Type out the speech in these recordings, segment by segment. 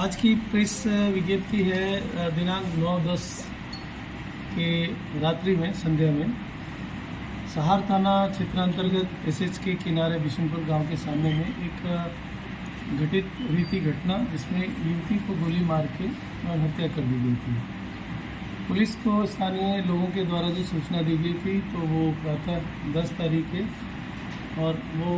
आज की प्रेस विज्ञप्ति है दिनांक 9/10 के रात्रि में संध्या में सहार थाना क्षेत्रांतर्गत एसएच के किनारे बिशनपुर गांव के सामने में एक घटित हुई थी घटना, जिसमें युवती को गोली मार के और हत्या कर दी गई थी। पुलिस को स्थानीय लोगों के द्वारा जो सूचना दी गई थी तो वो प्रातः 10 तारीख है और वो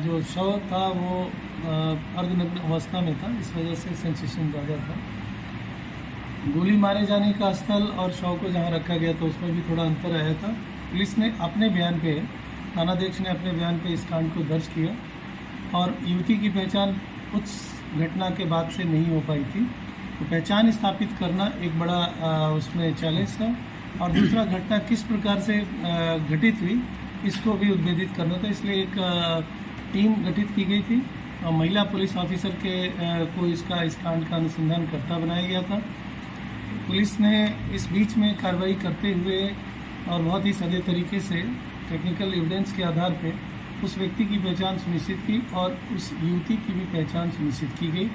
जो शव था वो अर्धनग्न अवस्था में था, इस वजह से सेंसेशन ज़्यादा था। गोली मारे जाने का स्थल और शव को जहां रखा गया था उसमें भी थोड़ा अंतर आया था। पुलिस ने अपने बयान पे, थानाध्यक्ष ने अपने बयान पे इस कांड को दर्ज किया और युवती की पहचान उस घटना के बाद से नहीं हो पाई थी, तो पहचान स्थापित करना एक बड़ा उसमें चैलेंज था। और दूसरा, घटना किस प्रकार से घटित हुई इसको भी उद्भेदित करना था, इसलिए एक टीम गठित की गई थी। महिला पुलिस ऑफिसर को इस कांड का अनुसंधानकर्ता बनाया गया था। पुलिस ने इस बीच में कार्रवाई करते हुए और बहुत ही सधे तरीके से टेक्निकल एविडेंस के आधार पर उस व्यक्ति की पहचान सुनिश्चित की और उस युवती की भी पहचान सुनिश्चित की गई।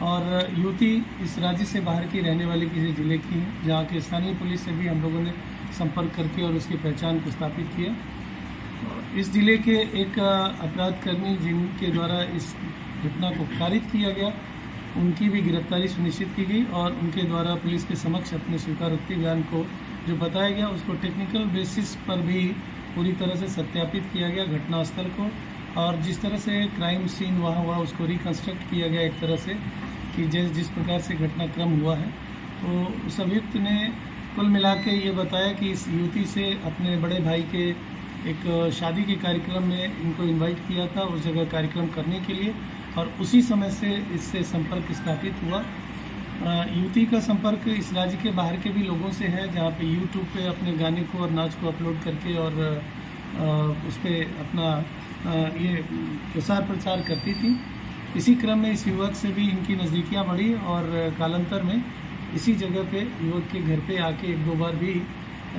और युवती इस राज्य से बाहर की रहने वाली किसी जिले की है, जहाँ के स्थानीय पुलिस से भी हम लोगों ने संपर्क करके और उसकी पहचान को स्थापित किया। इस जिले के एक अपराधकर्मी जिनके द्वारा इस घटना को कारित किया गया, उनकी भी गिरफ्तारी सुनिश्चित की गई और उनके द्वारा पुलिस के समक्ष अपने स्वीकारोक्ति बयान को जो बताया गया उसको टेक्निकल बेसिस पर भी पूरी तरह से सत्यापित किया गया घटनास्थल को, और जिस तरह से क्राइम सीन वहाँ हुआ उसको रिकंस्ट्रक्ट किया गया एक तरह से कि जिस प्रकार से घटनाक्रम हुआ है। तो उस अभियुक्त ने कुल मिला के ये बताया कि इस युवती से अपने बड़े भाई के एक शादी के कार्यक्रम में इनको इनवाइट किया था उस जगह कार्यक्रम करने के लिए, और उसी समय से इससे संपर्क स्थापित हुआ। युवती का संपर्क इस राज्य के बाहर के भी लोगों से है, जहाँ पे यूट्यूब पे अपने गाने को और नाच को अपलोड करके और उस पर अपना ये प्रसार प्रचार करती थी। इसी क्रम में इस युवक से भी इनकी नज़दीकियाँ बढ़ी और कालांतर में इसी जगह पे युवक के घर पे आके 1-2 बार भी,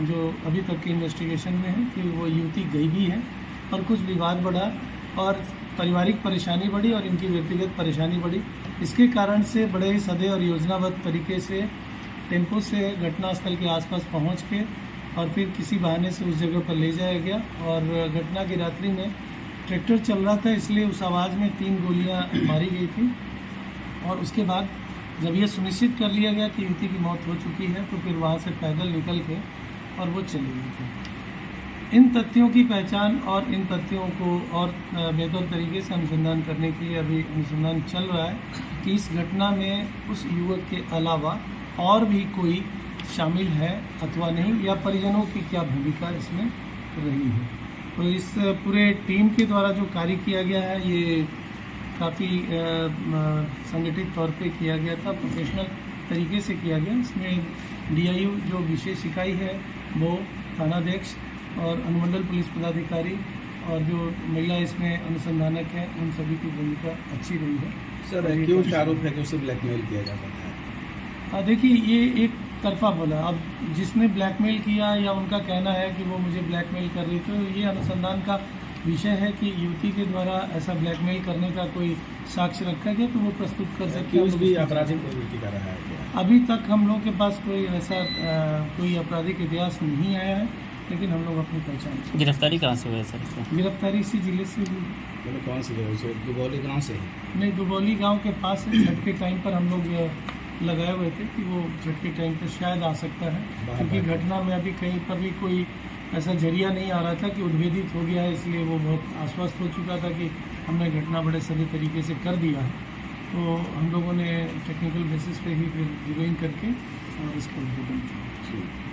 जो अभी तक के इन्वेस्टिगेशन में है, कि वो युवती गई भी है और कुछ विवाद बढ़ा और पारिवारिक परेशानी बढ़ी और इनकी व्यक्तिगत परेशानी बढ़ी। इसके कारण से बड़े ही सधे और योजनाबद्ध तरीके से टेम्पो से घटनास्थल के आसपास पहुंच के और फिर किसी बहाने से उस जगह पर ले जाया गया। और घटना की रात्रि में ट्रैक्टर चल रहा था, इसलिए उस आवाज़ में 3 गोलियां मारी गई थी। और उसके बाद जब यह सुनिश्चित कर लिया गया कि युवती की मौत हो चुकी है, तो फिर वहाँ से पैदल निकल के और वो चली गई थी। इन तथ्यों की पहचान और इन तथ्यों को और बेहतर तरीके से अनुसंधान करने के लिए अभी अनुसंधान चल रहा है कि इस घटना में उस युवक के अलावा और भी कोई शामिल है अथवा नहीं, या परिजनों की क्या भूमिका इसमें रही है। तो इस पूरे टीम के द्वारा जो कार्य किया गया है ये काफ़ी संगठित तौर पे किया गया था, प्रोफेशनल तरीके से किया गया। इसमें डीआईयू जो विशेष इकाई है वो, थानाध्यक्ष और अनुमंडल पुलिस पदाधिकारी और जो महिला इसमें अनुसंधानक है, उन सभी की भूमिका अच्छी रही है। सर, क्यों आरोप है कि उसे ब्लैकमेल किया जाता था? देखिए, ये एक तरफा बोला। अब जिसने ब्लैकमेल किया या उनका कहना है कि वो मुझे ब्लैकमेल कर रही, तो ये अनुसंधान का विषय है कि युवती के द्वारा ऐसा ब्लैकमेल करने का कोई साक्ष्य रखा गया तो वो प्रस्तुत कर सकते हैं। भी आपराधिक प्रवृत्ति का रहा है? अभी तक हम लोगों के पास कोई ऐसा कोई आपराधिक इतिहास नहीं आया है, लेकिन हम लोग अपनी पहचान। गिरफ्तारी कहाँ से हुई है सर? गिरफ्तारी इसी जिले से हुई। कौन सी जगह से? दुबौली गाँव से? नहीं, दुबौली गाँव के पास छठ के टाइम पर हम लोग लगाए हुए थे कि वो छठ के टाइम पर शायद आ सकता है, क्योंकि घटना में अभी कहीं पर भी कोई ऐसा जरिया नहीं आ रहा था कि उद्भेदित हो गया है, इसलिए वो बहुत आश्वस्त हो चुका था कि हमने घटना बड़े सही तरीके से कर दिया है। तो हम लोगों ने टेक्निकल बेसिस पे ही फिर रिव्यूइंग करके और इसको उद्भेदन किया।